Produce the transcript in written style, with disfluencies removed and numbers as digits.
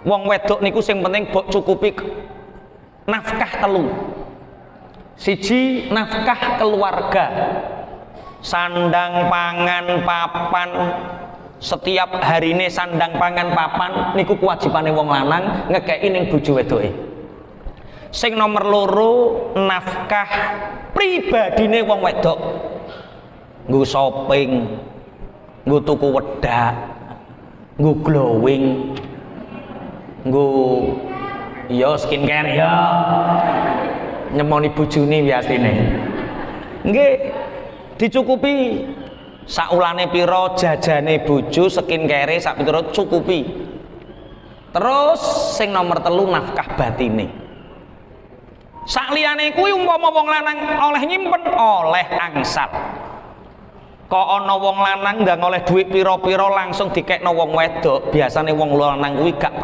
Wong wedok niku sing penting mbok cukupi nafkah telu. Siji, nafkah keluarga, sandang pangan papan, setiap harine sandang pangan papan niku kewajibane wong lanang ngekeki ning bojo wedoke. Sing nomor loro, nafkah pribadine wong wedok, nggo shopping, nggo tuku wedak, nggo glowing, nggo ya skincare ya nyemoni bojone biasane nggih dicukupi saulane pira jajane bojo skincare sak pituro cukupi. Terus sing nomor telu nafkah batine. Sakliyane kuwi umpama wong lanang oleh nyimpen oleh angsal. Kok ana wong lanang ndang oleh dhuwit pira-pira langsung dikekno wong wedok, biasane wong lanang kuwi gak